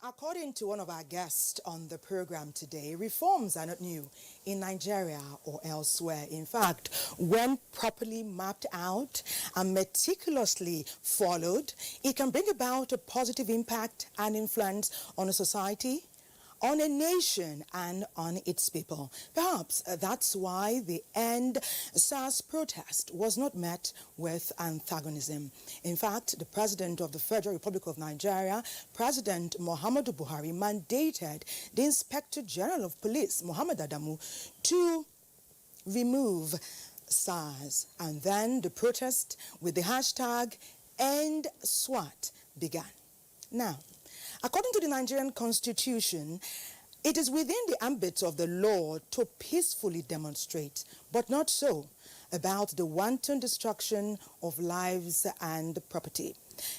According to one of our guests on the program today, reforms are not new in Nigeria or elsewhere. In fact, when properly mapped out and meticulously followed, it can bring about a positive impact and influence on a society, on a nation, and on its people. Perhaps that's why the End SARS protest was not met with antagonism. In fact, the President of the Federal Republic of Nigeria, President Muhammadu Buhari, mandated the Inspector General of Police, Muhammad Adamu, to remove SARS. And then the protest with the hashtag #EndSWAT began. Now, according to the Nigerian Constitution, it is within the ambit of the law to peacefully demonstrate, but not so about the wanton destruction of lives and property.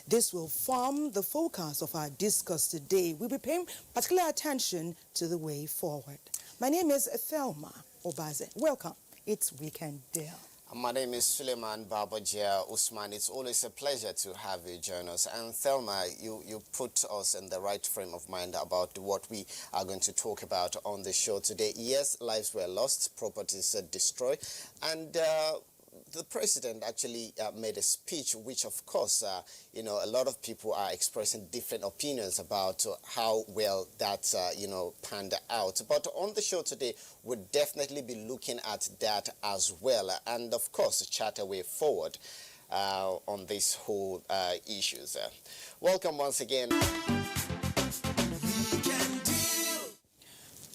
This will form the focus of our discourse today. We'll be paying particular attention to the way forward. My name is Thelma Obaze. Welcome. It's Weekend Deal. My name is Suleiman Babajia Usman. It's always a pleasure to have you join us. And Thelma, you put us in the right frame of mind about what we are going to talk about on the show today. Yes, lives were lost, properties destroyed, and the president actually made a speech which, of course, you know, a lot of people are expressing different opinions about how well that, you know, panned out. But on the show today, we'll definitely be looking at that as well. And, of course, chart a way forward on these whole issues. Welcome once again.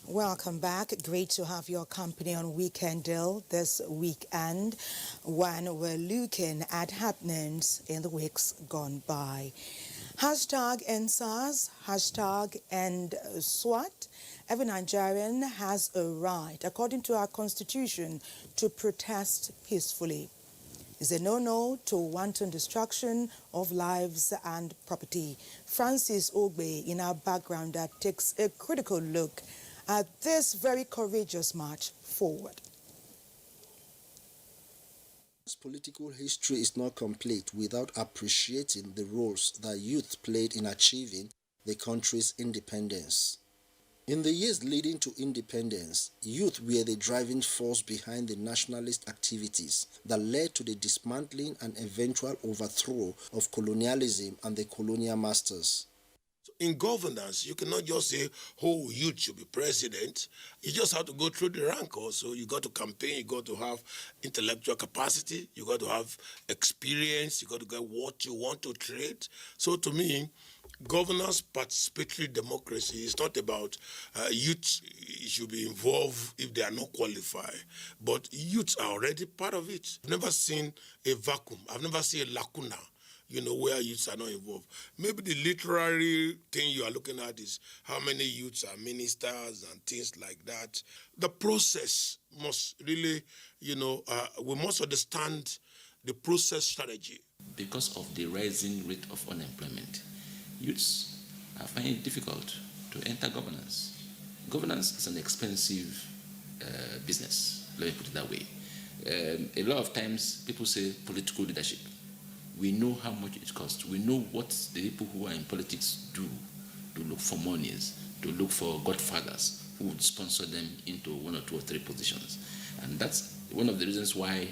Welcome back. Great to have your company on Weekend Deal this weekend when we're looking at happenings in the weeks gone by. Hashtag #EndSARS, hashtag #EndSWAT. Every Nigerian has a right, according to our constitution, to protest peacefully. It's a no-no to wanton destruction of lives and property. Francis Ogbe in our background that takes a critical look at this very courageous march forward. Political history is not complete without appreciating the roles that youth played in achieving the country's independence. In the years leading to independence, youth were the driving force behind the nationalist activities that led to the dismantling and eventual overthrow of colonialism and the colonial masters. In governance, you cannot just say, oh, youth should be president. You just have to go through the rank also. You got to campaign, you got to have intellectual capacity, you got to have experience, you got to get what you want to trade. So to me, governance participatory democracy is not about youth should be involved if they are not qualified, but youth are already part of it. I've never seen a vacuum. I've never seen a lacuna, you know, where youths are not involved. Maybe the literary thing you are looking at is how many youths are ministers and things like that. The process must really, you know, we must understand the process strategy. Because of the rising rate of unemployment, youths are finding it difficult to enter governance. Governance is an expensive business, let me put it that way. A lot of times people say political leadership. We know how much it costs. We know what the people who are in politics do to look for monies, to look for godfathers who would sponsor them into 1 or 2 or 3 positions. And that's one of the reasons why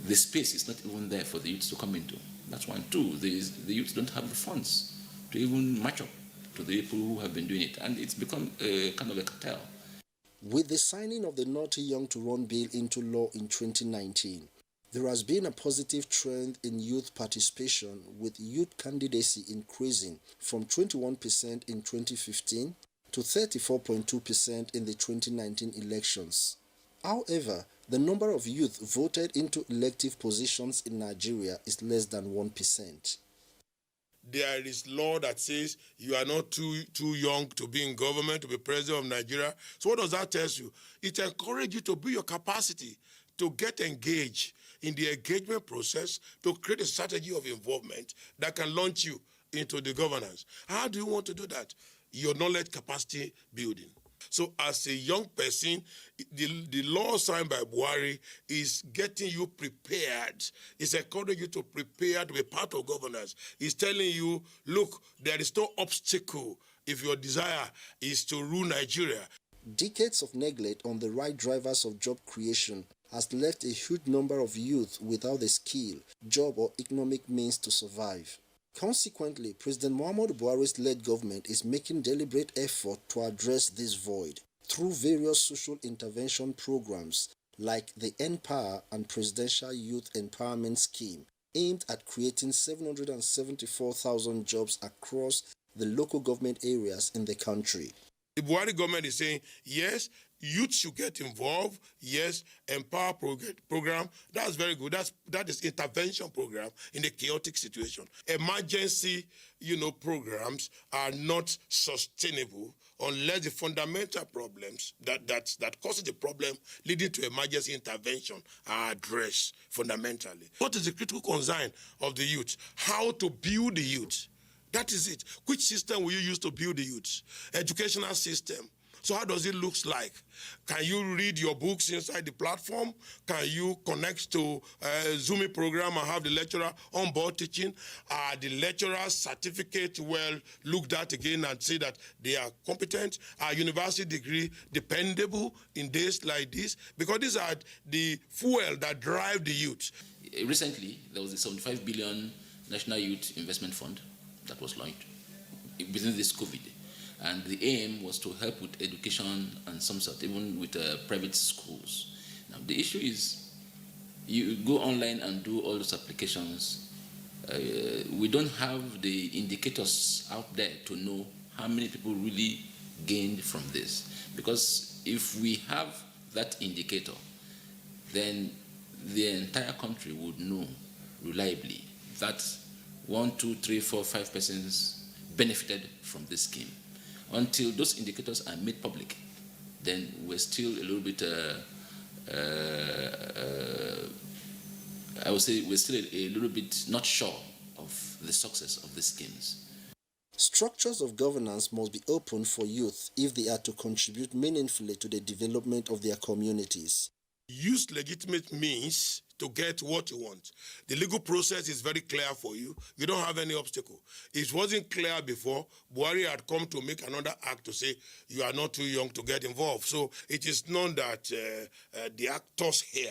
the space is not even there for the youths to come into. That's one. 2, the youths don't have the funds to even match up to the people who have been doing it. And it's become a kind of a cartel. With the signing of the Not Too Young to Run bill into law in 2019, There has been a positive trend in youth participation, with youth candidacy increasing from 21% in 2015 to 34.2% in the 2019 elections. However, the number of youth voted into elective positions in Nigeria is less than 1%. There is law that says you are not too young to be in government, to be president of Nigeria. So what does that tell you? It encourages you to build your capacity to get engaged in the engagement process, to create a strategy of involvement that can launch you into the governance. How do you want to do that? Your knowledge capacity building. So as a young person, the law signed by Buhari is getting you prepared. It's encouraging you to prepare to be part of governance. It's telling you, look, there is no obstacle if your desire is to rule Nigeria. Decades of neglect on the right drivers of job creation has left a huge number of youth without the skill, job or economic means to survive. Consequently, President Muhammadu Buhari's led government is making deliberate effort to address this void through various social intervention programs like the NPower and Presidential Youth Empowerment Scheme, aimed at creating 774,000 jobs across the local government areas in the country. The Buhari government is saying, yes, youth should get involved. Yes, empower program. That's very good. That is intervention program in a chaotic situation. Emergency, programs are not sustainable unless the fundamental problems that causes the problem leading to emergency intervention are addressed fundamentally. What is the critical concern of the youth? How to build the youth. That is it. Which system will you use to build the youth? Educational system. So how does it look like? Can you read your books inside the platform? Can you connect to a Zoom program and have the lecturer on board teaching? Are the lecturer's certificate well looked at again and say that they are competent? Are university degree dependable in days like this? Because these are the fuel that drive the youth. Recently, there was a 75 billion National Youth Investment Fund that was launched within this COVID. And the aim was to help with education and some sort, even with private schools. Now, the issue is you go online and do all those applications. We don't have the indicators out there to know how many people really gained from this. Because if we have that indicator, then the entire country would know reliably that 1, 2, 3, 4, 5 persons benefited from this scheme. Until those indicators are made public, then we're still a little bit, I would say we're still a little bit not sure of the success of these schemes. Structures of governance must be open for youth if they are to contribute meaningfully to the development of their communities. Use legitimate means to get what you want. The legal process is very clear for you. You don't have any obstacle. It wasn't clear before. Buhari had come to make another act to say you are not too young to get involved. So it is known that the actors here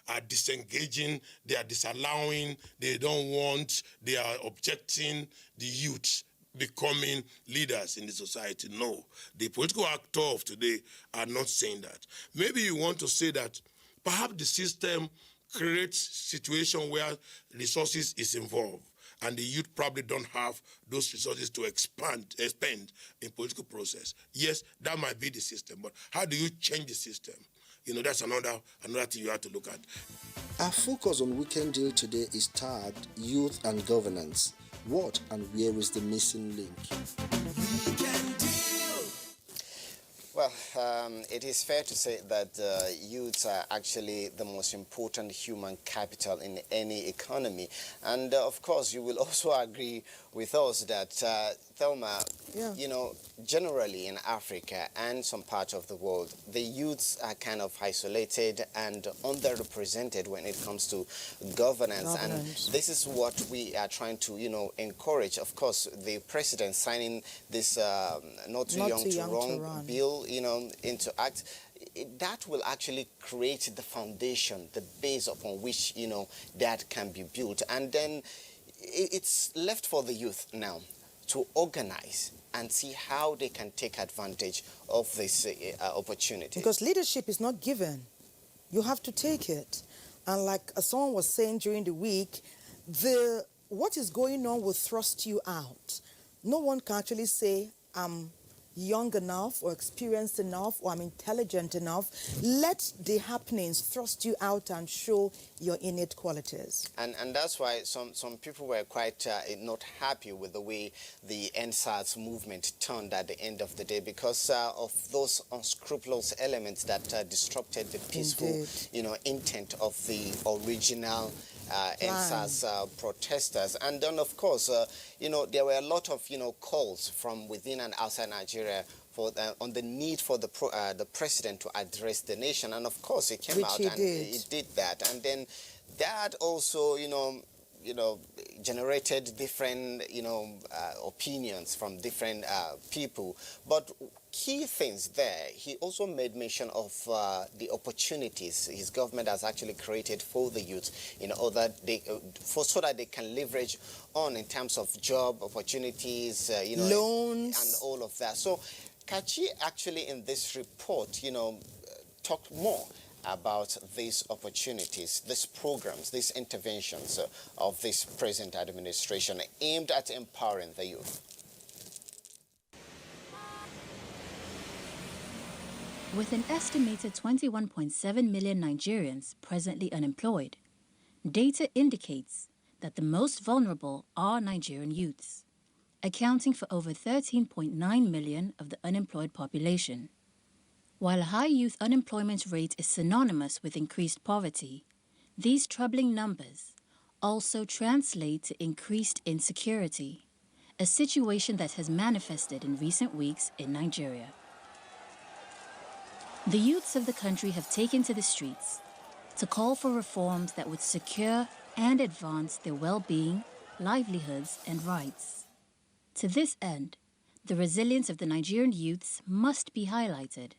are disengaging, they are disallowing, they don't want, they are objecting the youth becoming leaders in the society. No, the political actors of today are not saying that. Maybe you want to say that perhaps the system creates situation where resources is involved and the youth probably don't have those resources to expend in political process. Yes, that might be the system, but how do you change the system? That's another thing you have to look at. Our focus on Weekend Deal today is tagged Youth and Governance. What and where is the missing link? Weekend Deal. Well, it is fair to say that youths are actually the most important human capital in any economy. And of course, you will also agree with us that, Thelma, generally in Africa and some parts of the world, the youths are kind of isolated and underrepresented when it comes to governance. And this is what we are trying to, encourage. Of course, the president signing this not too young to run bill, into act, that will actually create the foundation, the base upon which, that can be built. And then it's left for the youth now to organize and see how they can take advantage of this opportunity. Because leadership is not given. You have to take it. And like someone was saying during the week, what is going on will thrust you out. No one can actually say, I'm young enough or experienced enough or I'm intelligent enough. Let the happenings thrust you out and show your innate qualities. And that's why some people were quite not happy with the way the NSAS movement turned at the end of the day, because of those unscrupulous elements that disrupted the peaceful, intent of the original NSAS protesters. And then, of course, there were a lot of, calls from within and outside Nigeria for on the need for the president to address the nation. And of course, it came out and it did that. And then that also, generated different, opinions from different people. But key things there, he also made mention of the opportunities his government has actually created for the youth, so that they can leverage on in terms of job opportunities, loans, and all of that. So Kachi actually in this report, talked more about these opportunities, these programs, these interventions of this present administration aimed at empowering the youth. With an estimated 21.7 million Nigerians presently unemployed, data indicates that the most vulnerable are Nigerian youths, accounting for over 13.9 million of the unemployed population. While a high youth unemployment rate is synonymous with increased poverty, these troubling numbers also translate to increased insecurity, a situation that has manifested in recent weeks in Nigeria. The youths of the country have taken to the streets to call for reforms that would secure and advance their well-being, livelihoods, and rights. To this end, the resilience of the Nigerian youths must be highlighted,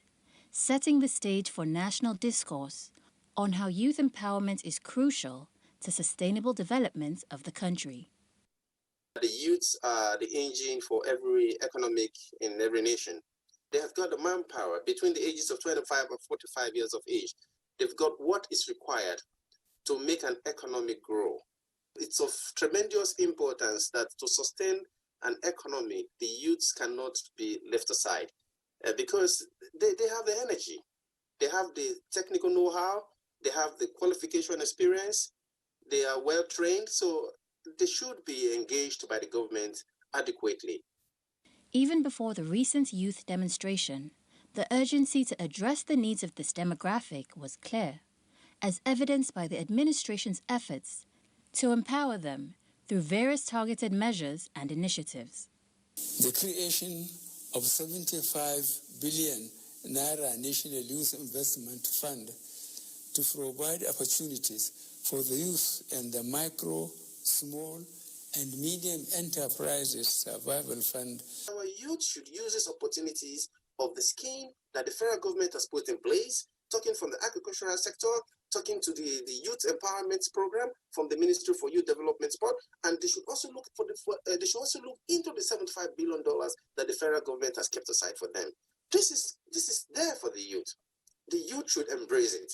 setting the stage for national discourse on how youth empowerment is crucial to sustainable development of the country. The youths are the engine for every economic in every nation. They have got the manpower between the ages of 25 and 45 years of age. They've got what is required to make an economic grow. It's of tremendous importance that to sustain an economy, the youths cannot be left aside. Because they have the energy, they have the technical know-how, they have the qualification experience, they are well trained, so they should be engaged by the government adequately. Even before the recent youth demonstration, the urgency to address the needs of this demographic was clear, as evidenced by the administration's efforts to empower them through various targeted measures and initiatives. The creation of 75 billion Naira National Youth Investment Fund to provide opportunities for the youth and the micro, small, and medium enterprises survival fund. Our youth should use these opportunities of the scheme that the federal government has put in place, talking from the agricultural sector, talking to the youth empowerment program from the Ministry for Youth Development Sport, and they should also look into the $75 billion that the federal government has kept aside for them. This is there for the youth. The youth should embrace it.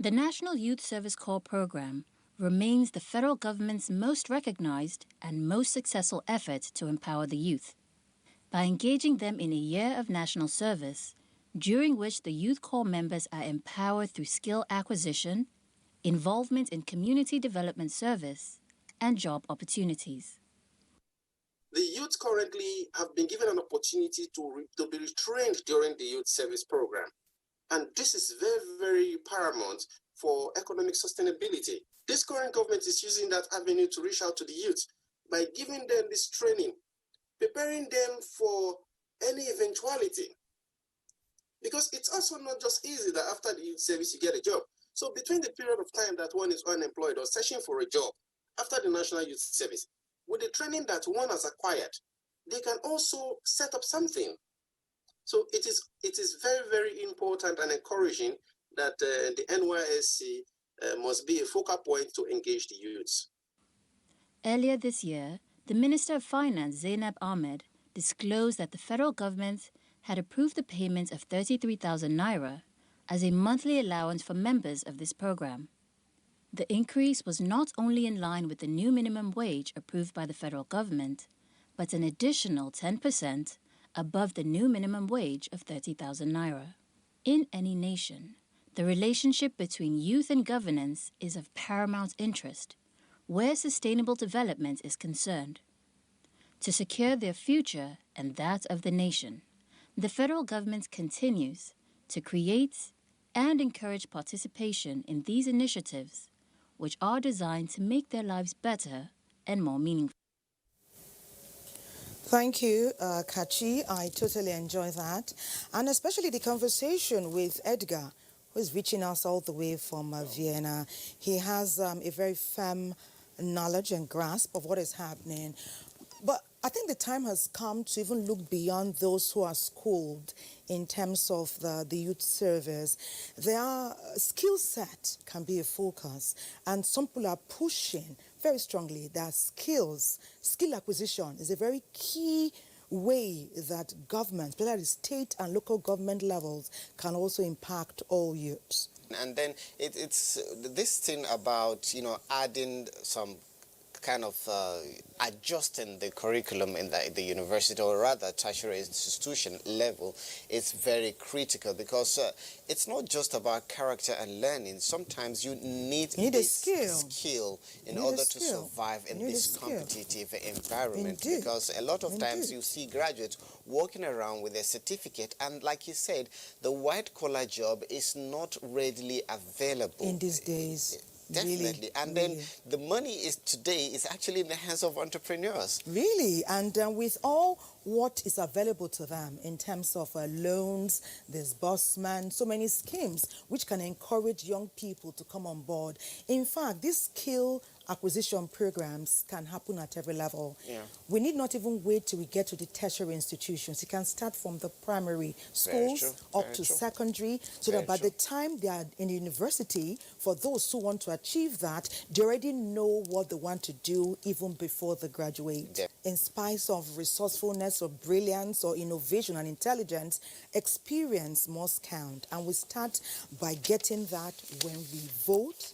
The National Youth Service Corps program remains the federal government's most recognized and most successful effort to empower the youth. By engaging them in a year of national service, during which the Youth Corps members are empowered through skill acquisition, involvement in community development service, and job opportunities. The youth currently have been given an opportunity to be retrained during the youth service program. And this is very, very paramount for economic sustainability. This current government is using that avenue to reach out to the youth by giving them this training, preparing them for any eventuality. Because it's also not just easy that after the youth service you get a job. So between the period of time that one is unemployed or searching for a job after the National Youth Service, with the training that one has acquired, they can also set up something. So it is very, very important and encouraging that the NYSC must be a focal point to engage the youths. Earlier this year, the Minister of Finance, Zainab Ahmed, disclosed that the federal government had approved the payment of 33,000 naira as a monthly allowance for members of this program. The increase was not only in line with the new minimum wage approved by the federal government, but an additional 10% above the new minimum wage of 30,000 naira. In any nation, the relationship between youth and governance is of paramount interest, where sustainable development is concerned. To secure their future and that of the nation, the federal government continues to create and encourage participation in these initiatives, which are designed to make their lives better and more meaningful. Thank you, Kachi. I totally enjoy that. And especially the conversation with Edgar, who is reaching us all the way from Vienna. He has a very firm knowledge and grasp of what is happening. But I think the time has come to even look beyond those who are schooled in terms of the youth service. Their skill set can be a focus, and some people are pushing very strongly that skill acquisition is a very key way that government, especially state and local government levels, can also impact all youths. And then it's this thing about, adding some kind of adjusting the curriculum in the university, or rather tertiary institution level, is very critical, because it's not just about character and learning. Sometimes you need a skill in order to survive in this competitive environment. Indeed. Because a lot of times you see graduates walking around with a certificate, and like you said, the white collar job is not readily available in these days. Definitely. Really, and then the money is actually in the hands of entrepreneurs. Really, and with all what is available to them in terms of loans, disbursement, so many schemes which can encourage young people to come on board. In fact, these skill acquisition programs can happen at every level. Yeah. We need not even wait till we get to the tertiary institutions. You can start from the primary schools up to secondary, so that by the time they are in university, for those who want to achieve that, they already know what they want to do even before they graduate. Yeah. In spite of resourcefulness or brilliance or innovation and intelligence, experience must count. And we start by getting that when we vote,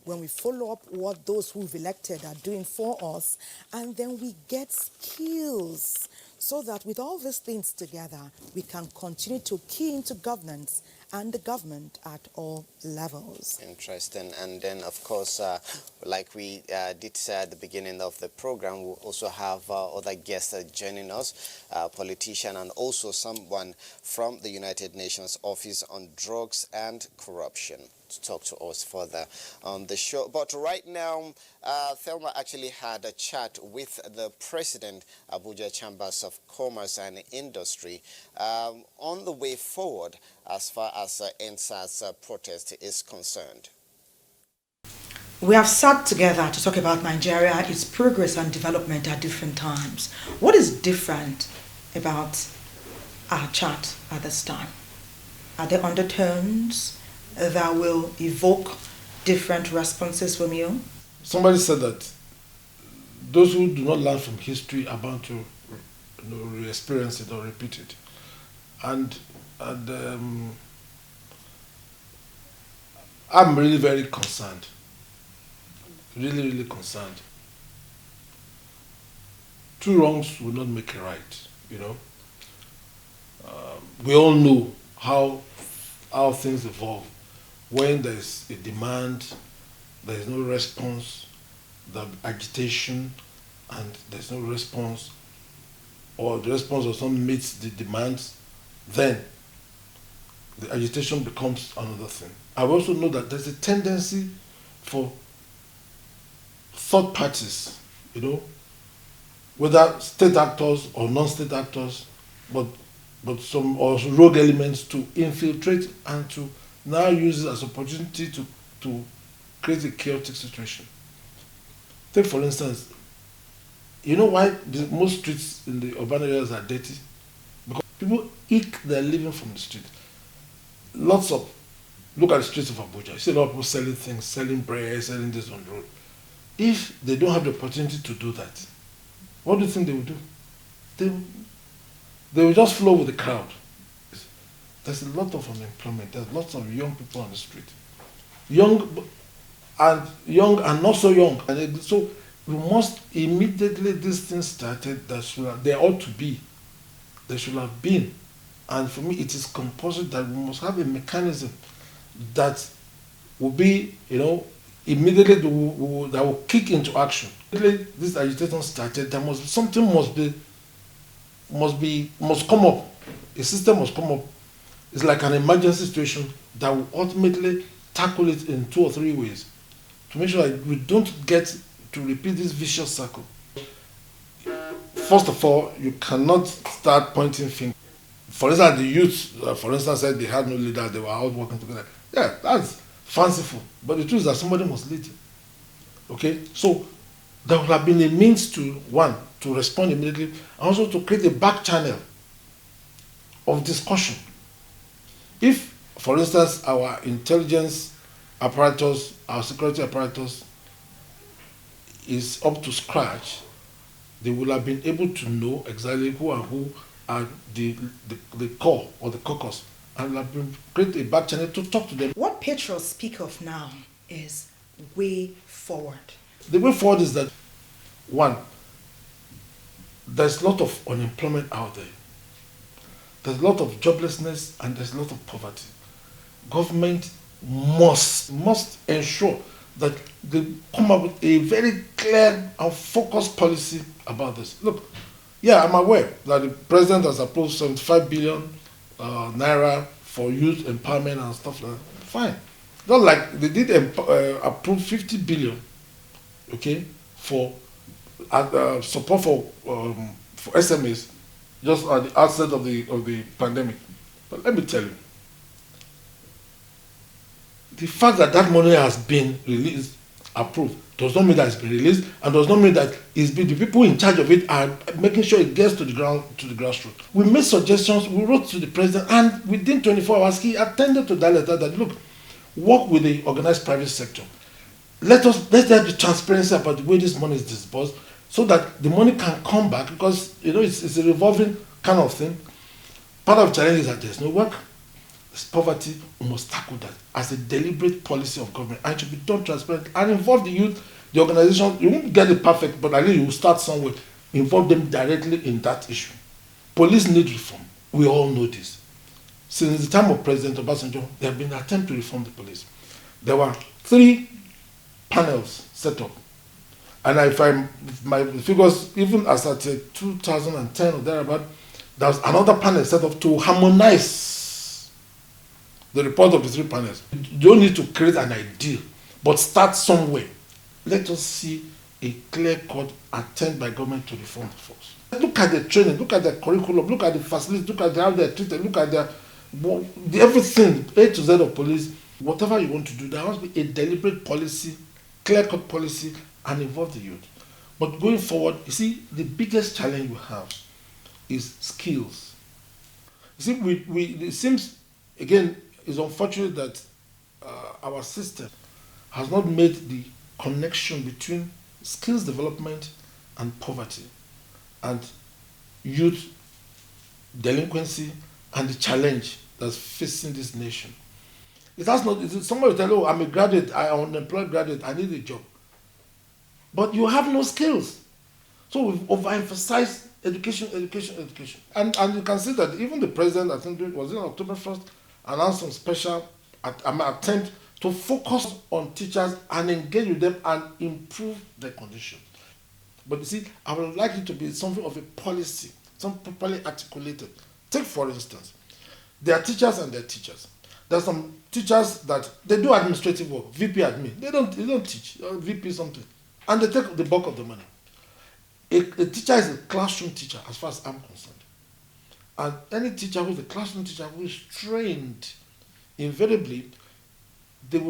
when we follow up what those who've elected are doing for us, and then we get skills, so that with all these things together, we can continue to key into governance and the government at all levels. Interesting. And then, of course, like we did say at the beginning of the program, we'll also have other guests joining us, politician, and also someone from the United Nations Office on Drugs and Corruption, to talk to us further on the show. But right now, Thelma actually had a chat with the President, Abuja Chambers of Commerce and Industry, on the way forward as far as NSAS protest is concerned. We have sat together to talk about Nigeria, its progress and development at different times. What is different about our chat at this time? Are there undertones that will evoke different responses from you? Somebody said that those who do not learn from history are bound to re-experience it or repeat it. And I'm really very concerned. Really, really concerned. Two wrongs will not make a right, we all know how things evolve. When there is a demand, there is no response, the agitation, and there's no response, or the response does not meet the demands, then the agitation becomes another thing. I also know that there's a tendency for third parties, whether state actors or non-state actors, but some also rogue elements, to infiltrate and to now use it as an opportunity to create a chaotic situation. Take for instance, you know why most streets in the urban areas are dirty? Because people eke their living from the street. Look at the streets of Abuja. You see a lot of people selling things, selling bread, selling this on the road. If they don't have the opportunity to do that, what do you think they will do? They will just flow with the crowd. There's a lot of unemployment. There's lots of young people on the street. and young and not so young. And so we must immediately, this thing started, there ought to be, there should have been. And for me, it is compulsory that we must have a mechanism that will be, immediately that will kick into action. Immediately this agitation started, there must something must come up. A system must come up. It's like an emergency situation that will ultimately tackle it in 2 or 3 ways to make sure that we don't get to repeat this vicious cycle. First of all, you cannot start pointing fingers. For instance, the youth, for instance, said they had no leader, they were out working together. Yeah, that's fanciful. But the truth is that somebody must lead. Okay? So there would have been a means to, one, to respond immediately, and also to create a back channel of discussion. If, for instance, our intelligence apparatus, our security apparatus is up to scratch, they will have been able to know exactly who are the core or the caucus, and have been create a back channel to talk to them. What patriots speak of now is way forward. The way forward is that, one, there's a lot of unemployment out there. There's a lot of joblessness and there's a lot of poverty. Government must ensure that they come up with a very clear and focused policy about this. Look, yeah, I'm aware that the president has approved 75 billion naira for youth empowerment and stuff like that. Fine. Not like they did approve 50 billion, okay, for support for SMEs just at the outset of the pandemic. But let me tell you, the fact that that money has been released, approved, does not mean that it's been released, and does not mean that the people in charge of it are making sure it gets to the grassroots. We made suggestions, we wrote to the president, and within 24 hours, he attended to that letter that, look, work with the organized private sector. Let there be transparency about the way this money is disbursed, so that the money can come back, because it's a revolving kind of thing. Part of the challenge is that there's no work, there's poverty. We must tackle that as a deliberate policy of government, and it should be done transparently and involve the youth, the organization. You won't get it perfect, but at least you will start somewhere. Involve them directly in that issue. Police need reform. We all know this. Since the time of President Obasanjo, there have been attempts to reform the police. There were 3 panels set up. And if my figures, even as at 2010 or thereabout, there was another panel set up to harmonize the report of the 3 panels. You don't need to create an ideal, but start somewhere. Let us see a clear-cut attempt by government to reform the force. Look at the training, look at the curriculum, look at the facilities, look at how they're treated, look at the everything, A to Z of police. Whatever you want to do, there must be a deliberate policy, clear-cut policy, and involve the youth. But going forward, you see, the biggest challenge we have is skills. You see, it seems, again, it's unfortunate that our system has not made the connection between skills development and poverty, and youth delinquency, and the challenge that's facing this nation. It has not. Somebody will tell you, I'm a graduate, I'm an unemployed graduate, I need a job. But you have no skills. So we've overemphasized education. And you can see that even the president, I think it was in October 1st, announced some special attempt to focus on teachers and engage with them and improve their conditions. But you see, I would like it to be something of a policy, something properly articulated. Take, for instance, there are teachers and there are teachers. There are some teachers that they do administrative work, VP admin. They don't teach, VP something. And they take the bulk of the money. A teacher is a classroom teacher, as far as I'm concerned. And any teacher who is a classroom teacher who is trained, invariably, they'll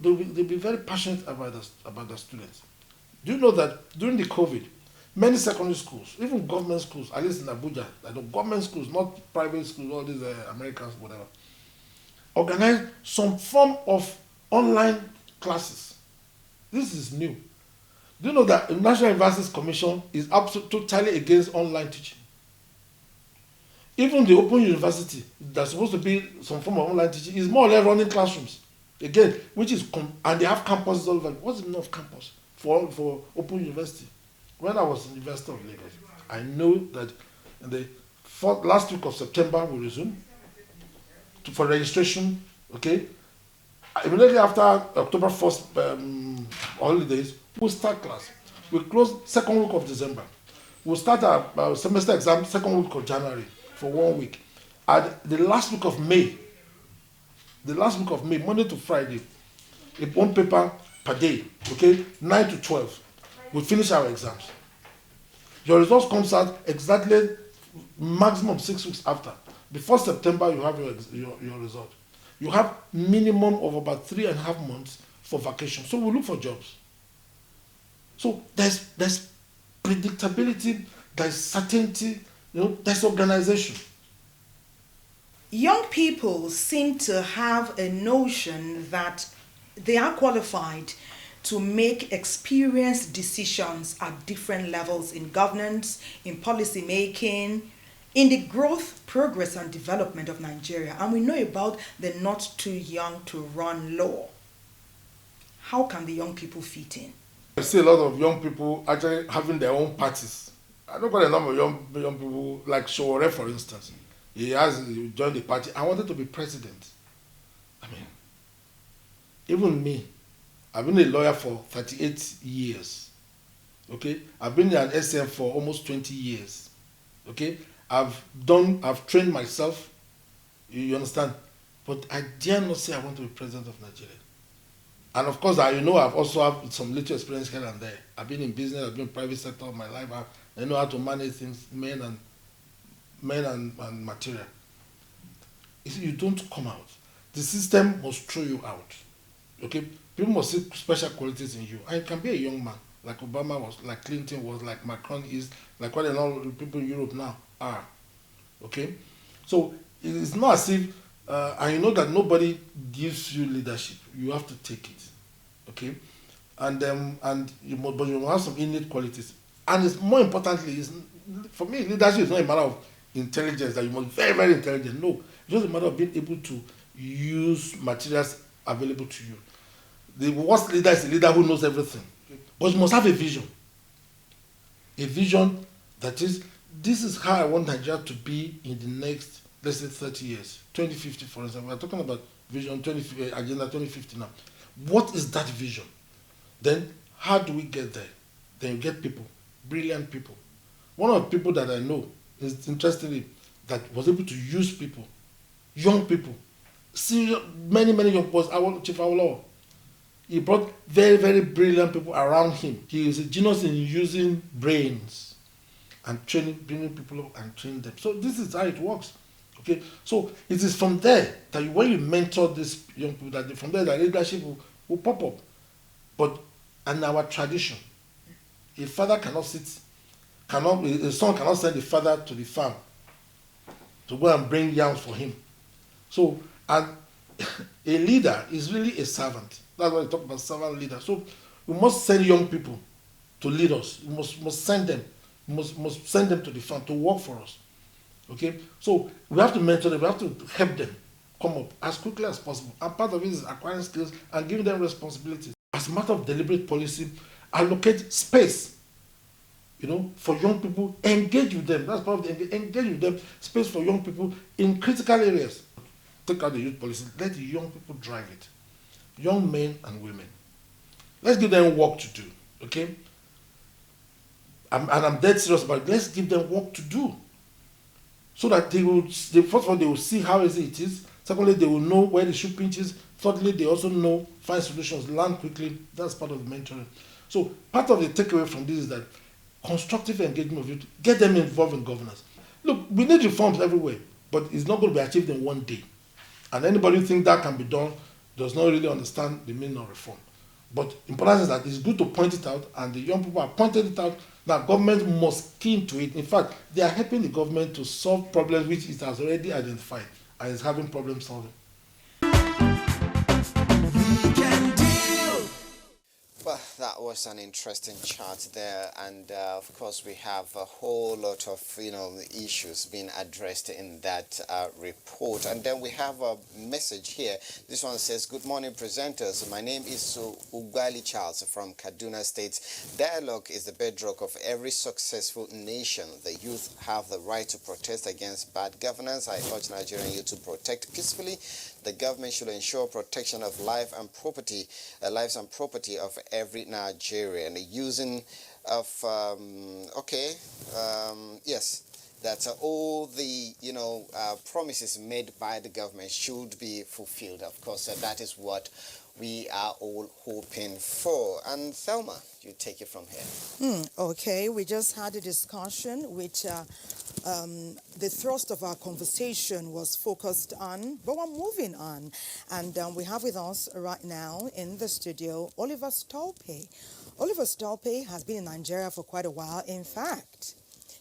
be very passionate about the students. Do you know that during the COVID, many secondary schools, even government schools, at least in Abuja, government schools, not private schools, all these Americans, whatever, organized some form of online classes. This is new. Do you know that the National Universities Commission is absolutely totally against online teaching? Even the Open University, that's supposed to be some form of online teaching, is more or less running classrooms. Again, which is, and they have campuses all over. What's the meaning of campus for Open University? When I was in University of Lagos, I know that in the last week of September we resume for registration, okay? Immediately after October 1st holidays, we'll start class. We'll close second week of December. We'll start our semester exam second week of January for 1 week. And the last week of May, Monday to Friday, one paper per day, okay, 9 to 12, we'll finish our exams. Your results comes out exactly maximum 6 weeks after. Before September, you have your result. You have minimum of about 3.5 months for vacation. So we look for jobs. So there's predictability, there's certainty, there's organization. Young people seem to have a notion that they are qualified to make experienced decisions at different levels in governance, in policy making, in the growth, progress, and development of Nigeria. And we know about the not too young to run law. How can the young people fit in? I see a lot of young people actually having their own parties. I don't got a number of young people, like Showore, for instance. He joined the party. I wanted to be president. I mean, even me, I've been a lawyer for 38 years. Okay? I've been an SM for almost 20 years. Okay? I've trained myself. You understand? But I dare not say I want to be president of Nigeria. And of course, I've also have some little experience here and there. I've been in business, I've been in private sector of my life. I know how to manage things, men and material. You see, you don't come out. The system must throw you out. Okay? People must see special qualities in you. And you can be a young man, like Obama was, like Clinton was, like Macron is, like what all the people in Europe now are. Okay? So it's not as if, and you know that nobody gives you leadership. You have to take it. Okay? But you have some innate qualities. And it's more importantly, for me, leadership is not a matter of intelligence, that you must be very, very intelligent. No. It's just a matter of being able to use materials available to you. The worst leader is a leader who knows everything. But you must have a vision. A vision that is, this is how I want Nigeria to be in the next, let's say, 30 years. 2050, for example. We're talking about vision, Agenda 2050 now. What is that vision? Then, how do we get there? Then you get people, brilliant people. One of the people that I know is, interestingly, that was able to use people, young people, many young people, Chief Awolowo. He brought very, very brilliant people around him. He is a genius in using brains and bringing people up and training them. So this is how it works. Okay, so it is from there that when you mentor these young people, from there that leadership will pop up. But in our tradition, a father a son cannot send the father to the farm to go and bring yams for him. So, and a leader is really a servant. That's why we talk about servant leader. So we must send young people to lead us. We must send them. We must send them to the farm to work for us. Okay? So we have to mentor them. We have to help them come up as quickly as possible. And part of it is acquiring skills and giving them responsibilities. As a matter of deliberate policy, allocate space, for young people. Engage with them. That's part of the engage with them. Space for young people in critical areas. Take out the youth policy. Let the young people drive it. Young men and women. Let's give them work to do. Okay? I'm dead serious about it. Let's give them work to do. So that first of all, they will see how easy it is. Secondly, they will know where the shoe pinches. Thirdly, they also know, find solutions, learn quickly. That's part of the mentoring. So part of the takeaway from this is that constructive engagement of youth, get them involved in governance. Look, we need reforms everywhere, but it's not going to be achieved in one day. And anybody who thinks that can be done does not really understand the meaning of reform. But important is that it's good to point it out, and the young people have pointed it out. Now, government must key into it. In fact, they are helping the government to solve problems which it has already identified and is having problem solving. Well, that was an interesting chart there, and of course we have a whole lot of issues being addressed in that report. And then we have a message here. This one says, "Good morning, presenters. My name is Ugali Charles from Kaduna State. Dialogue is the bedrock of every successful nation. The youth have the right to protest against bad governance. I urge Nigerian youth to protect peacefully. The government should ensure protection of lives and property of every Nigerian. Using of yes, that all the promises made by the government should be fulfilled. Of course, that is what we are all hoping for. And Thelma, you take it from here. Okay, we just had a discussion which the thrust of our conversation was focused on, but we're moving on. And we have with us right now in the studio Oliver Stolpe. Oliver Stolpe has been in Nigeria for quite a while. In fact,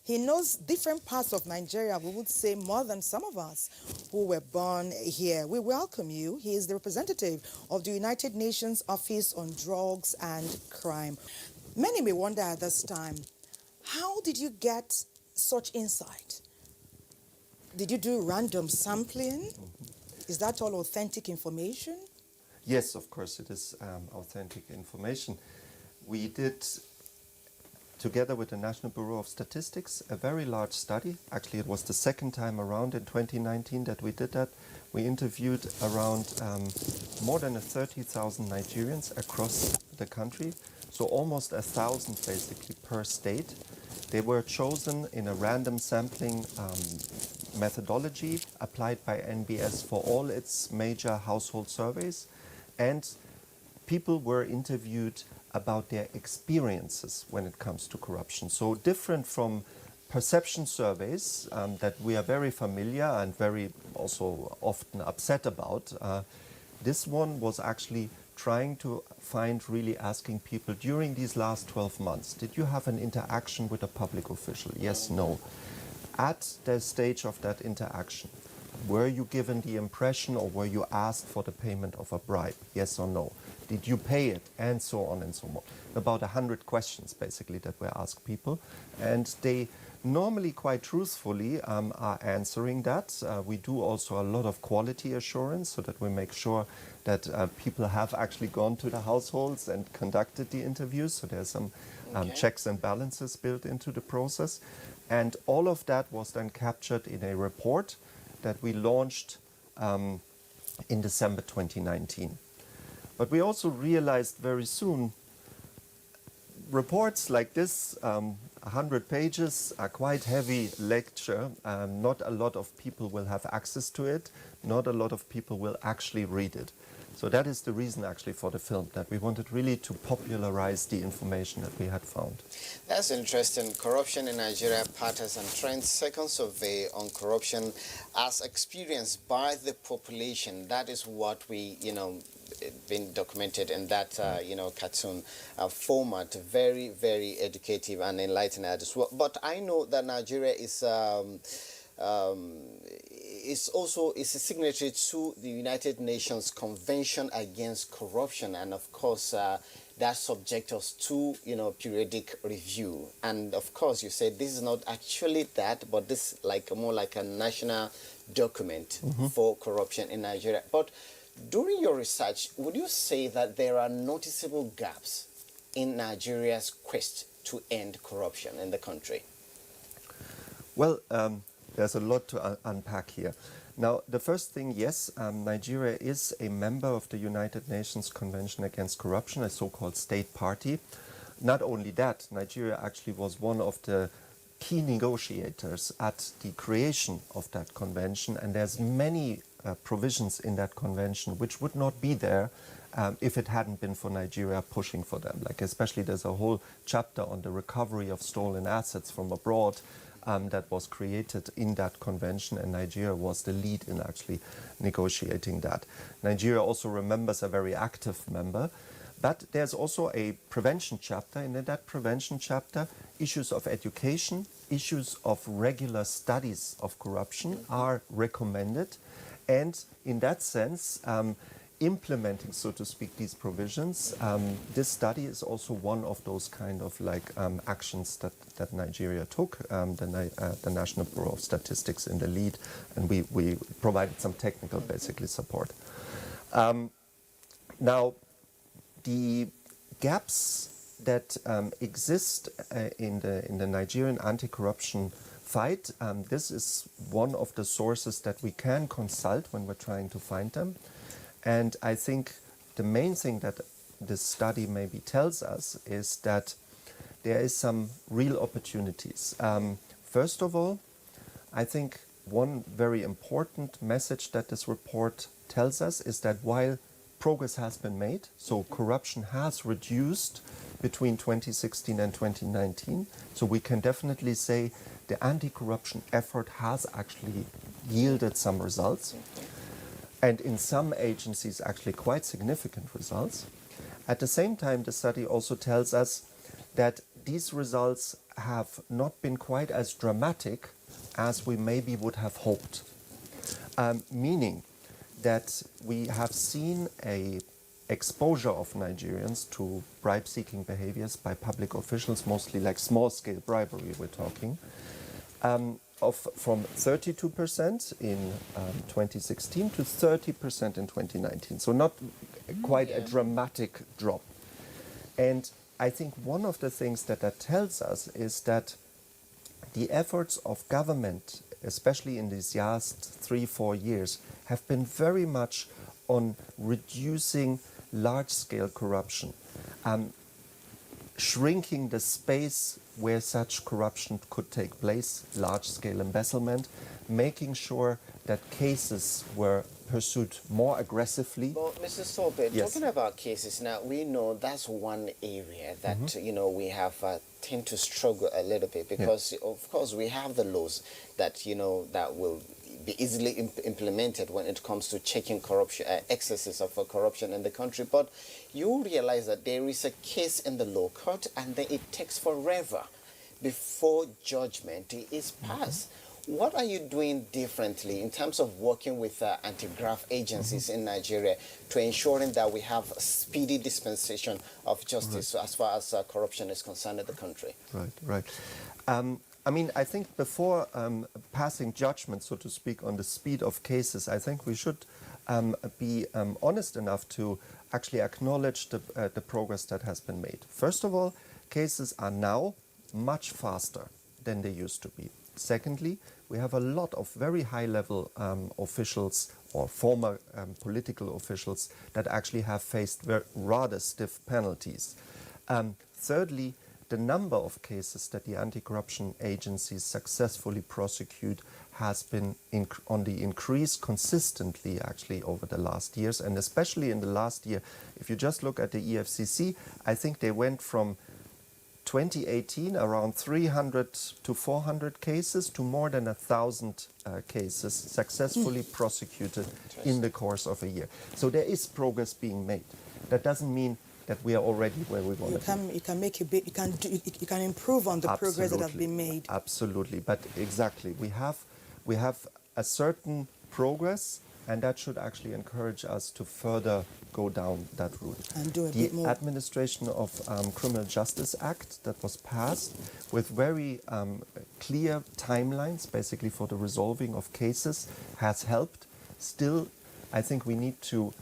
he knows different parts of Nigeria, we would say more than some of us who were born here. We welcome you. He is the representative of the United Nations Office on Drugs and Crime. Many may wonder at this time, how did you get such insight? Did you do random sampling? Is that all authentic information? Yes, of course, it is authentic information. We did, together with the National Bureau of Statistics, a very large study. Actually, it was the second time around in 2019 that we did that. We interviewed around more than 30,000 Nigerians across the country, so almost 1,000 basically per state. They were chosen in a random sampling methodology applied by NBS for all its major household surveys, and people were interviewed about their experiences when it comes to corruption. So different from perception surveys that we are very familiar and very also often upset about. This one was actually trying to find, really asking people during these last 12 months, did you have an interaction with a public official? Yes, no. At the stage of that interaction, were you given the impression or were you asked for the payment of a bribe? Yes or no? Did you pay it? And so on and so on. About 100 questions basically that were asked people, and they normally quite truthfully are answering that. We do also a lot of quality assurance so that we make sure that people have actually gone to the households and conducted the interviews. So there's some checks and balances built into the process. And all of that was then captured in a report that we launched in December 2019. But we also realized very soon, reports like this, 100 pages, are quite heavy lecture. Not a lot of people will have access to it. Not a lot of people will actually read it. So that is the reason actually for the film, that we wanted really to popularize the information that we had found. That's interesting. Corruption in Nigeria, patterns and trends. Second survey on corruption as experienced by the population. That is what we, been documented in that, cartoon format. Very, very educative and enlightening as well. But I know that Nigeria is also a signatory to the United Nations Convention Against Corruption, and of course that subjects us to periodic review. And of course you said this is not actually that, but this is more like a national document for corruption in Nigeria. But during your research, would you say that there are noticeable gaps in Nigeria's quest to end corruption in the country? Well, there's a lot to unpack here. Now, the first thing, yes, Nigeria is a member of the United Nations Convention Against Corruption, a so-called state party. Not only that, Nigeria actually was one of the key negotiators at the creation of that convention, and there's many provisions in that convention which would not be there if it hadn't been for Nigeria pushing for them. Like especially there's a whole chapter on the recovery of stolen assets from abroad that was created in that convention, and Nigeria was the lead in actually negotiating that. Nigeria also remembers a very active member, but there's also a prevention chapter, and in that prevention chapter, issues of education, issues of regular studies of corruption are recommended, and in that sense, implementing, so to speak, these provisions. This study is also one of those kind of like actions that Nigeria took, the National Bureau of Statistics in the lead, and we provided some technical, basically, support. Now, the gaps that exist in the Nigerian anti-corruption fight, this is one of the sources that we can consult when we're trying to find them. And I think the main thing that this study maybe tells us is that there is some real opportunities. First of all, I think one very important message that this report tells us is that while progress has been made, so corruption has reduced between 2016 and 2019, so we can definitely say the anti-corruption effort has actually yielded some results, and in some agencies actually quite significant results. At the same time, the study also tells us that these results have not been quite as dramatic as we maybe would have hoped, meaning that we have seen a exposure of Nigerians to bribe-seeking behaviors by public officials, mostly like small-scale bribery we're talking, from 32% in 2016 to 30% in 2019. So not quite a dramatic drop. And I think one of the things that tells us is that the efforts of government, especially in these last 3-4 years, have been very much on reducing large-scale corruption, shrinking the space where such corruption could take place, large-scale embezzlement, making sure that cases were pursued more aggressively. Well, Mr. Stolpe, Yes. talking about cases now, we know that's one area that we have tend to struggle a little bit because, of course, we have the laws that that will be easily implemented when it comes to checking corruption, excesses of corruption in the country. But you realize that there is a case in the law court, and then it takes forever before judgment is passed. What are you doing differently in terms of working with anti-graft agencies in Nigeria to ensuring that we have a speedy dispensation of justice as far as corruption is concerned in the country? Right. I mean, I think before passing judgment, so to speak, on the speed of cases, I think we should be honest enough to actually acknowledge the progress that has been made. First of all, cases are now much faster than they used to be. Secondly, we have a lot of very high-level officials or former political officials that actually have faced rather stiff penalties. Thirdly, the number of cases that the anti-corruption agencies successfully prosecute has been on the increase consistently actually over the last years, and especially in the last year. If you just look at the EFCC, I think they went from 2018 around 300 to 400 cases to more than 1,000 cases successfully prosecuted in the course of a year. So there is progress being made. That doesn't mean that we are already where we want to be. You can make a bit. You can improve on the progress that has been made. Absolutely, but exactly, we have a certain progress, and that should actually encourage us to further go down that route. And do a bit more. The Administration of Criminal Justice Act that was passed with very clear timelines, basically for the resolving of cases, has helped. Still, I think we need to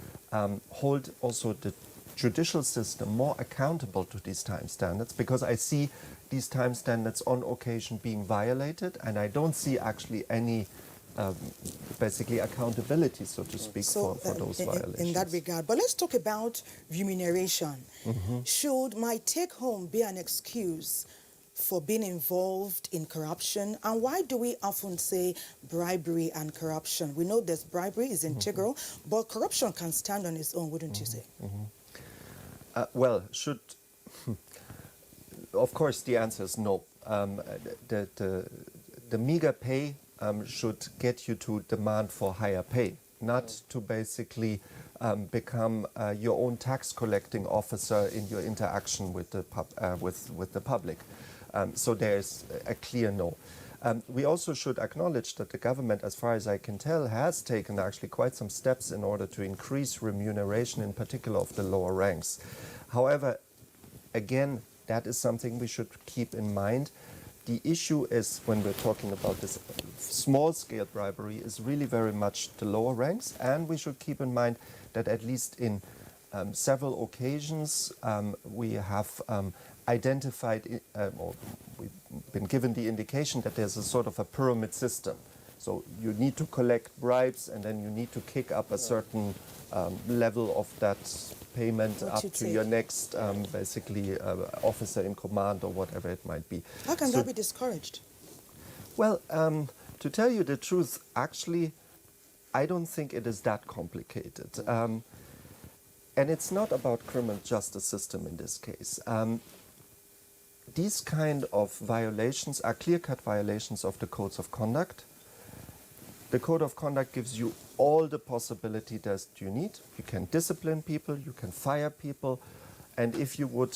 hold also the judicial system more accountable to these time standards, because I see these time standards on occasion being violated, and I don't see actually any basically accountability, so to speak, for those violations. In that regard, but let's talk about remuneration. Should my take-home be an excuse for being involved in corruption? And why do we often say bribery and corruption? We know that bribery is integral, but corruption can stand on its own, wouldn't you say? Well, of course, the answer is no. The meager pay should get you to demand for higher pay, not to basically become your own tax collecting officer in your interaction with the public. So there's a clear no. We also should acknowledge that the government, as far as I can tell, has taken actually quite some steps in order to increase remuneration, in particular of the lower ranks. However, again, that is something we should keep in mind. The issue is, when we're talking about this small-scale bribery, is really very much the lower ranks, and we should keep in mind that at least in several occasions we have identified, or we've been given the indication that there's a sort of a pyramid system. So you need to collect bribes, and then you need to kick up a certain level of that payment up to your next, basically, officer in command or whatever it might be. How can that be discouraged? Well, to tell you the truth, actually, I don't think it is that complicated. And it's not about criminal justice system in this case. These kind of violations are clear-cut violations of the codes of conduct. The code of conduct gives you all the possibility that you need. You can discipline people, you can fire people, and if you would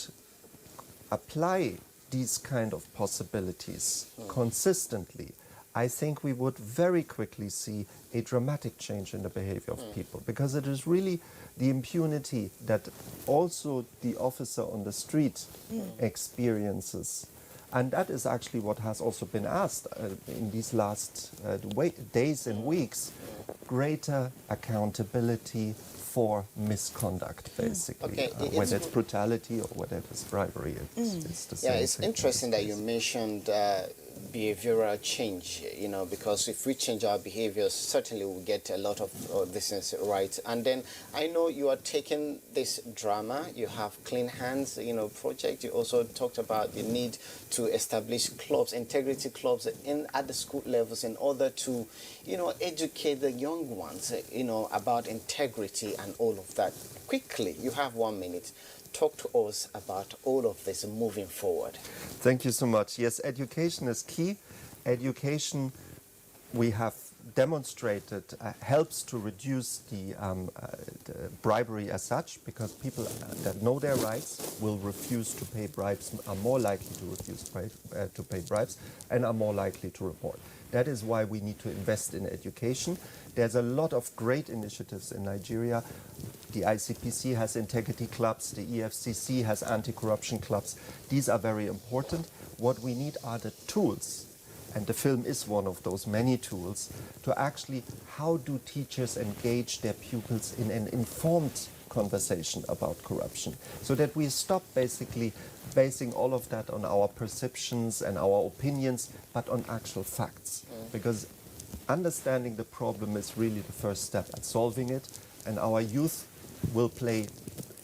apply these kind of possibilities consistently, I think we would very quickly see a dramatic change in the behavior of people, because it is really the impunity that also the officer on the street experiences. And that is actually what has also been asked in these last days and weeks, greater accountability for misconduct, basically. Whether it's brutality or whether it's bribery, it's the same thing. Yeah, it's interesting that you mentioned behavioral change, you know, because if we change our behaviors, certainly we'll get a lot of this is right. And then I know you are taking this drama, you have Clean Hands, you know, project. You also talked about the need to establish clubs, integrity clubs at the school levels in order to, you know, educate the young ones, you know, about integrity and all of that. Quickly, you have 1 minute. Talk to us about all of this moving forward. Thank you so much. Yes, education is key. Education, we have demonstrated, helps to reduce the bribery as such, because people that know their rights will refuse to pay bribes, are more likely to refuse to pay bribes, and are more likely to report. That is why we need to invest in education. There's a lot of great initiatives in Nigeria. The ICPC has integrity clubs, the EFCC has anti-corruption clubs. These are very important. What we need are the tools, and the film is one of those many tools, to actually, how do teachers engage their pupils in an informed conversation about corruption, so that we stop basically basing all of that on our perceptions and our opinions, but on actual facts. Because understanding the problem is really the first step at solving it, and our youth will play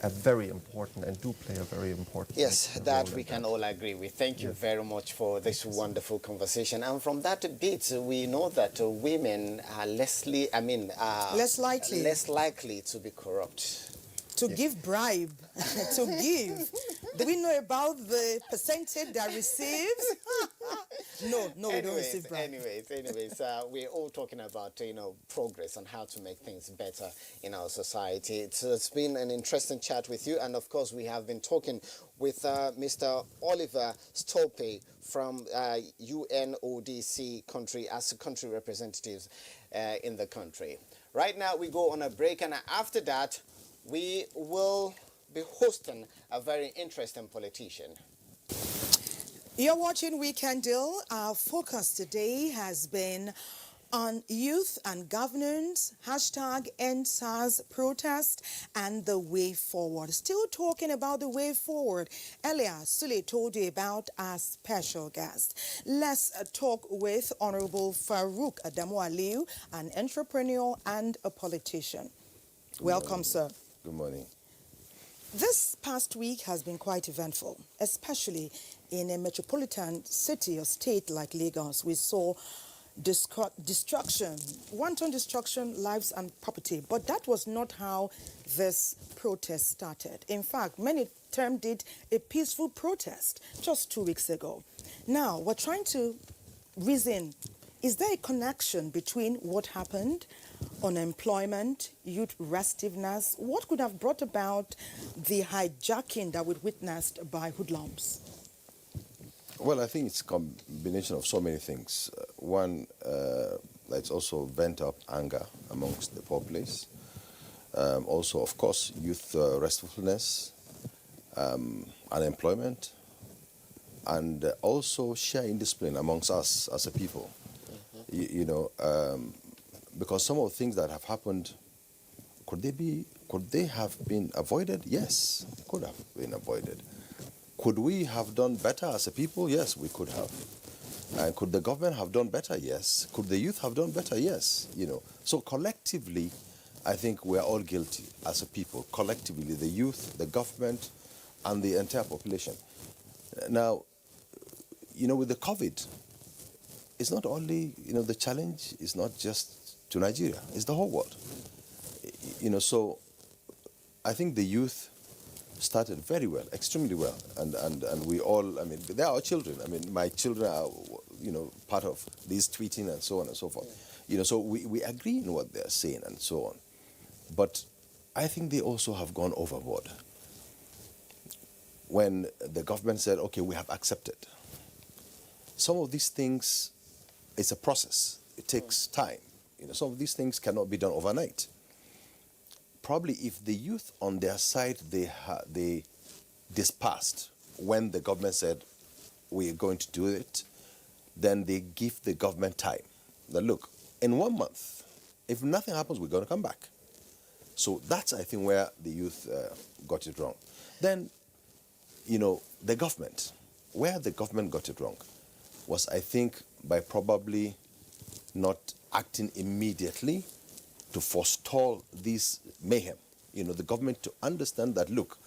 a very important, and do play a very important role. Yes, that we can all agree with. Thank you very much for this wonderful conversation. And from that bit, we know that women are less likely to be corrupt. To give bribe, to give. Do we know about the percentage that receives? No, we don't receive bribe. Anyways, we're all talking about, you know, progress and how to make things better in our society. It's been an interesting chat with you, and of course we have been talking with Mr. Oliver Stolpe from UNODC country as a country representative in the country. Right now we go on a break, and after that we will be hosting a very interesting politician. You're watching Weekend Deal. Our focus today has been on youth and governance, #EndSARS protest, and the way forward. Still talking about the way forward. Earlier, Sule told you about our special guest. Let's talk with Honorable Farouk Adamu Aliyu, an entrepreneur and a politician. Welcome, sir. Good morning. This past week has been quite eventful, especially in a metropolitan city or state like Lagos. We saw destruction, wanton destruction, lives and property. But that was not how this protest started. In fact, many termed it a peaceful protest just 2 weeks ago. Now, we're trying to reason, is there a connection between what happened, unemployment, youth restiveness? What could have brought about the hijacking that we witnessed by hoodlums? Well, I think it's a combination of so many things. One, let's also vent up anger amongst the populace. Also, of course, youth restfulness, unemployment, and also share indiscipline amongst us as a people. Because some of the things that have happened, could they have been avoided? Yes, could have been avoided. Could we have done better as a people? Yes, we could have. And could the government have done better? Yes. Could the youth have done better? Yes. So collectively, I think we're all guilty as a people. Collectively, the youth, the government, and the entire population. Now, with the COVID, it's not only, the challenge is not just to Nigeria, it's the whole world. So I think the youth started very well, extremely well, and we all, they're our children. My children are, part of these tweeting and so on and so forth. So we agree in what they're saying and so on. But I think they also have gone overboard. When the government said, okay, we have accepted. Some of these things, it's a process. It takes time. Some of these things cannot be done overnight. Probably if the youth on their side, they dispersed when the government said, we're going to do it, then they give the government time. That look, in 1 month, if nothing happens, we're going to come back. So that's, I think, where the youth got it wrong. Then, the government, where the government got it wrong was, I think, by probably not acting immediately to forestall this mayhem. The government to understand that, look,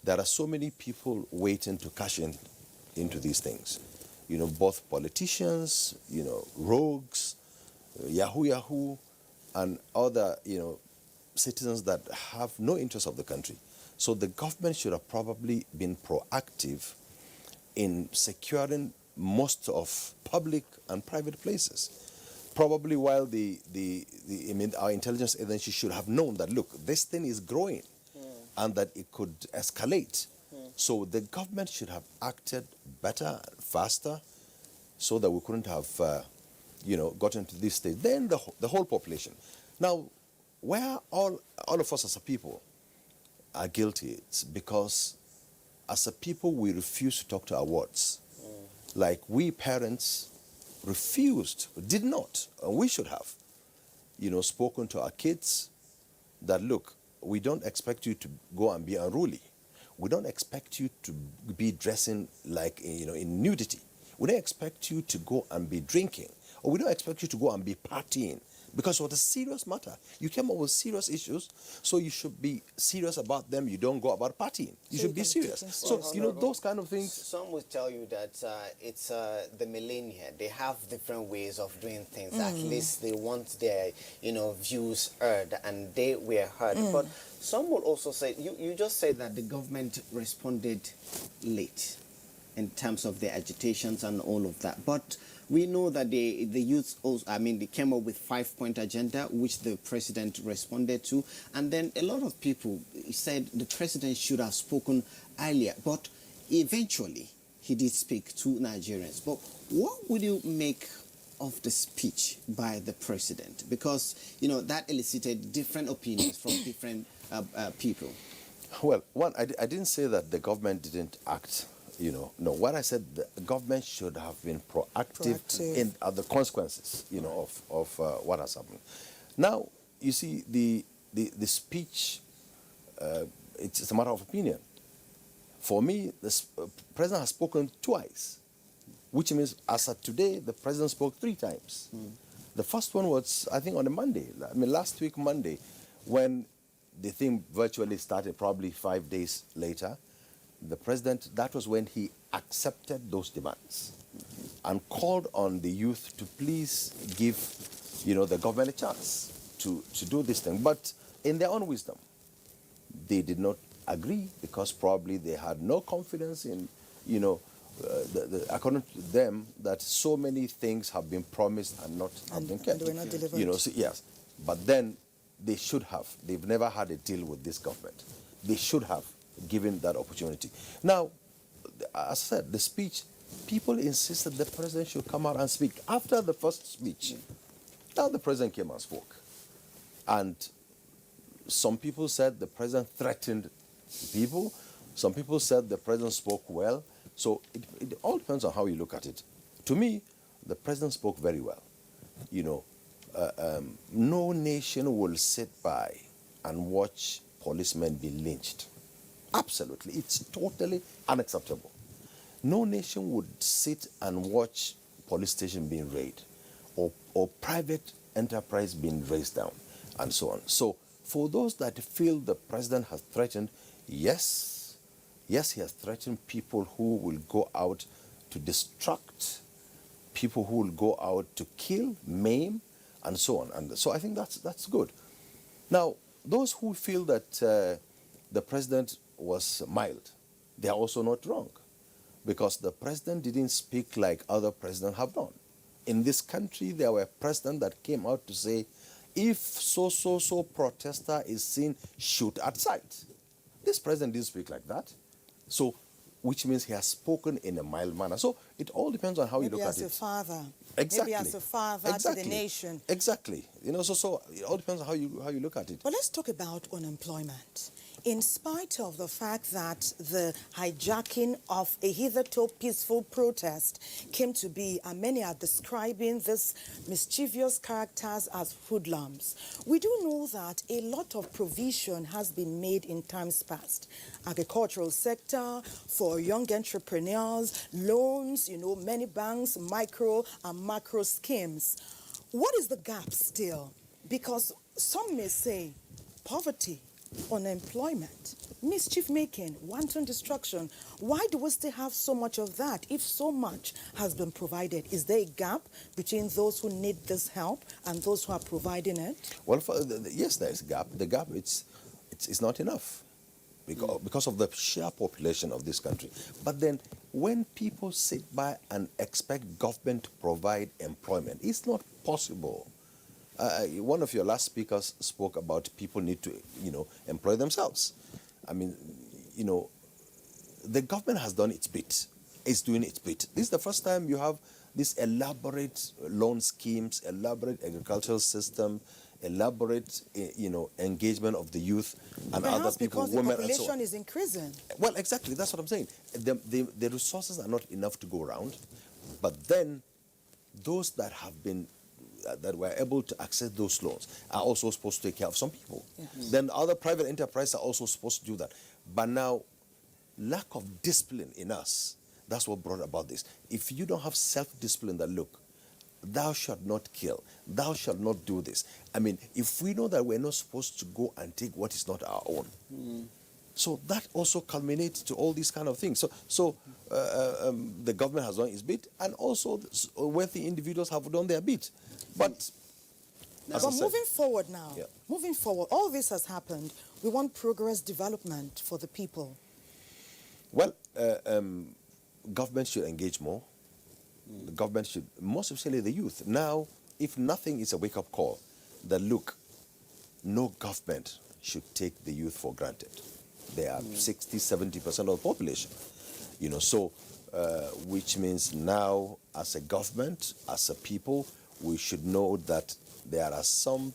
there are so many people waiting to cash into these things. Both politicians, rogues, Yahoo, and other, citizens that have no interest of the country. So the government should have probably been proactive in securing most of public and private places. Probably while our intelligence agency should have known that, look, this thing is growing and that it could escalate. So the government should have acted better, faster, so that we couldn't have, gotten to this stage. Then the whole population. Now, where all of us as a people are guilty, it's because as a people we refuse to talk to our wards. Like we parents did not, and we should have, spoken to our kids that, look, we don't expect you to go and be unruly. We don't expect you to be dressing like, in nudity. We don't expect you to go and be drinking, or we don't expect you to go and be partying, because it was a serious matter. You came up with serious issues, so you should be serious about them. You don't go about partying. You should be serious. So, those kind of things. Some will tell you that it's the millennia. They have different ways of doing things. At least they want their, views heard, and they were heard. But some will also say, you just said that the government responded late in terms of their agitations and all of that. But we know that the youth also, they came up with 5-point agenda, which the president responded to. And then a lot of people said the president should have spoken earlier. But eventually, he did speak to Nigerians. But what would you make of the speech by the president? Because, that elicited different opinions from different people. Well, one, I didn't say that the government didn't act. No, what I said, the government should have been proactive. In the consequences, of what has happened. Now, you see, the speech, it's a matter of opinion. For me, the president has spoken twice, which means as of today, the president spoke 3 times. The first one was, I think, on a Monday. Last week, Monday, when the thing virtually started, probably 5 days later. The president, that was when he accepted those demands and called on the youth to please give, the government a chance to do this thing. But in their own wisdom, they did not agree because probably they had no confidence in, according to them, that so many things have been promised and not have been kept. And they were not delivered. Yes. But then they should have. They've never had a deal with this government. They should have given that opportunity. Now, as I said, the speech people insisted the president should come out and speak. After the first speech, now the president came and spoke. And some people said the president threatened people. Some people said the president spoke well. So it all depends on how you look at it. To me, the president spoke very well. You know, no nation will sit by and watch policemen be lynched. Absolutely. It's totally unacceptable. No nation would sit and watch police station being raided or private enterprise being razed down and so on. So for those that feel the president has threatened, yes, he has threatened people who will go out to destruct, people who will go out to kill, maim, and so on. And so I think that's good. Now, those who feel that the president was mild, they are also not wrong, because the president didn't speak like other presidents have done. In this country, there were presidents that came out to say, if so protester is seen, shoot at sight. This president didn't speak like that. So, which means he has spoken in a mild manner. So it all depends on how you look at it. Maybe as a father. Exactly. Maybe as a father to the nation. Exactly. You know, so it all depends on how you look at it. But let's talk about unemployment. In spite of the fact that the hijacking of a hitherto peaceful protest came to be, and many are describing these mischievous characters as hoodlums, we do know that a lot of provision has been made in times past. Agricultural sector, for young entrepreneurs, loans, you know, many banks, micro and macro schemes. What is the gap still? Because some may say poverty, unemployment, mischief making, wanton destruction. Why do we still have so much of that if so much has been provided? Is there a gap between those who need this help and those who are providing it? Well, yes, there is a gap. The gap it's not enough because of the sheer population of this country. But then when people sit by and expect government to provide employment, it's not possible. One of your last speakers spoke about people need to, employ themselves. I mean, the government has done its bit. It's doing its bit. This is the first time you have these elaborate loan schemes, elaborate agricultural system, elaborate, engagement of the youth and other people, because women, the and so on. population is increasing. Well, exactly. That's what I'm saying. The resources are not enough to go around, but then those that have been that were able to access those loans are also supposed to take care of some people. Yes. Then other private enterprises are also supposed to do that. But now, lack of discipline in us, that's what brought about this. If you don't have self-discipline that, look, thou shalt not kill, thou shalt not do this. I mean, if we know that we're not supposed to go and take what is not our own, so that also culminates to all these kind of things. So the government has done its bit, and also wealthy individuals have done their bit. But moving forward now, moving forward, all this has happened. We want progress, development for the people. Well, government should engage more. The government should, most especially the youth. Now, if nothing is a wake-up call, that look, no government should take the youth for granted. They are 60-70% of the population. Which means now, as a government, as a people, we should know that there are some,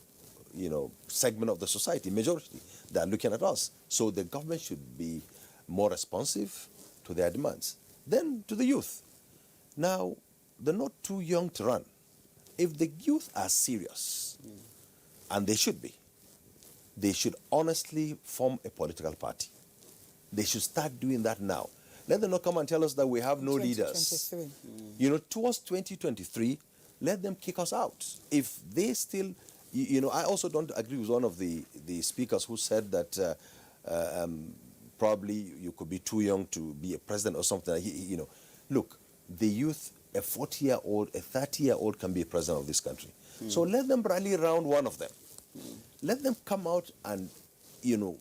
segment of the society, majority, that are looking at us. So the government should be more responsive to their demands. Then to the youth. Now, they're not too young to run. If the youth are serious, and they should be, they should honestly form a political party. They should start doing that now. Let them not come and tell us that we have no leaders. Towards 2023, let them kick us out. If they still, I also don't agree with one of the speakers who said that probably you could be too young to be a president or something. Look, the youth, a 40-year-old, a 30-year-old can be a president of this country. So let them rally around one of them. Let them come out and,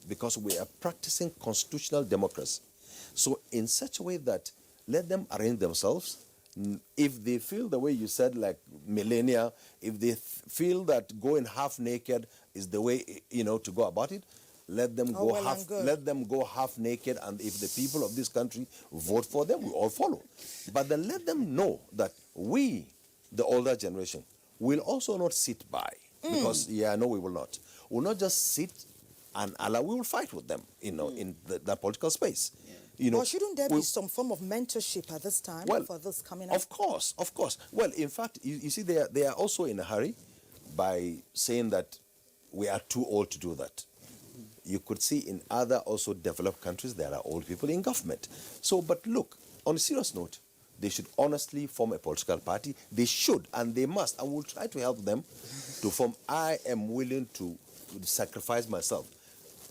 because we are practicing constitutional democracy. So in such a way that let them arrange themselves. If they feel the way you said, like millennia, if they feel that going half naked is the way, to go about it, Let them go half naked, and if the people of this country vote for them, we all follow. But then let them know that we, the older generation, will also not sit by, because no, we will not. We'll not just sit and allow. We will fight with them, in the political space. Well, shouldn't there be some form of mentorship at this time for this coming up? Of course. Well, in fact, you see, they are also in a hurry by saying that we are too old to do that. You could see in other also developed countries there are old people in government. So, but look, on a serious note, they should honestly form a political party. They should, and they must, and we'll try to help them to form. I am willing to sacrifice myself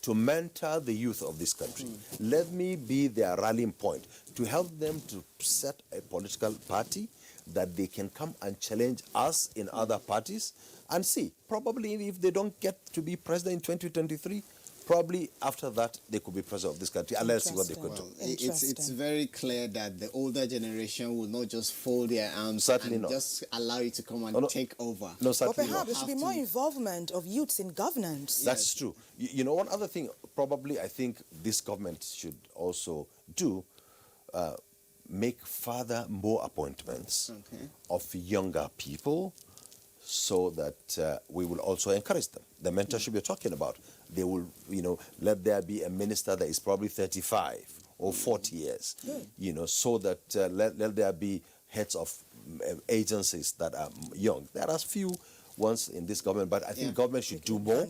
to mentor the youth of this country. Let me be their rallying point to help them to set a political party that they can come and challenge us in other parties and see. Probably if they don't get to be president in 2023, probably after that they could be president of this country, and let's see what they could do. It's very clear that the older generation will not just fold their arms just allow you to come and take over. No, certainly But perhaps there should be more involvement of youths in governance. That's true. You know, one other thing probably I think this government should also do, make further more appointments of younger people, so that we will also encourage them. The mentorship you're talking about, they will, let there be a minister that is probably 35 or 40 years, so that let there be heads of agencies that are young. There are few ones in this government, but I think government should do more.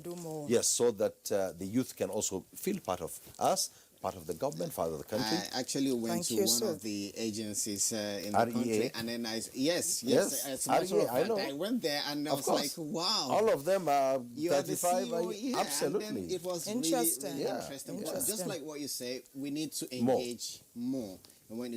Yes, so that the youth can also feel part of us, part of the government, part of the country. I actually went to one of the agencies in the country, and then yes, as a matter of fact, I went there and I was like, wow. All of them are 35. Absolutely. And it was interesting. Really interesting. But just like what you say, we need to engage more. And when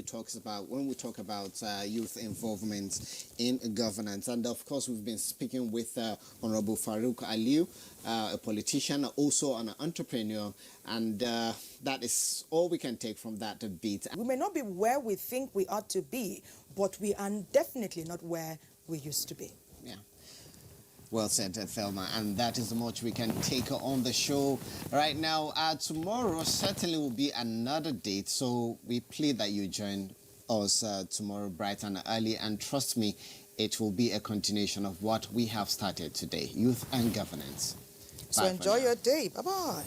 we talk about youth involvement in governance, and of course we've been speaking with Honorable Farouk Aliu, a politician, also an entrepreneur, and that is all we can take from that bit. We may not be where we think we ought to be, but we are definitely not where we used to be. Yeah. Well said, Thelma, and that is much we can take on the show right now. Tomorrow certainly will be another date, so we plead that you join us tomorrow bright and early, and trust me, it will be a continuation of what we have started today, youth and governance. So enjoy your day. Bye-bye.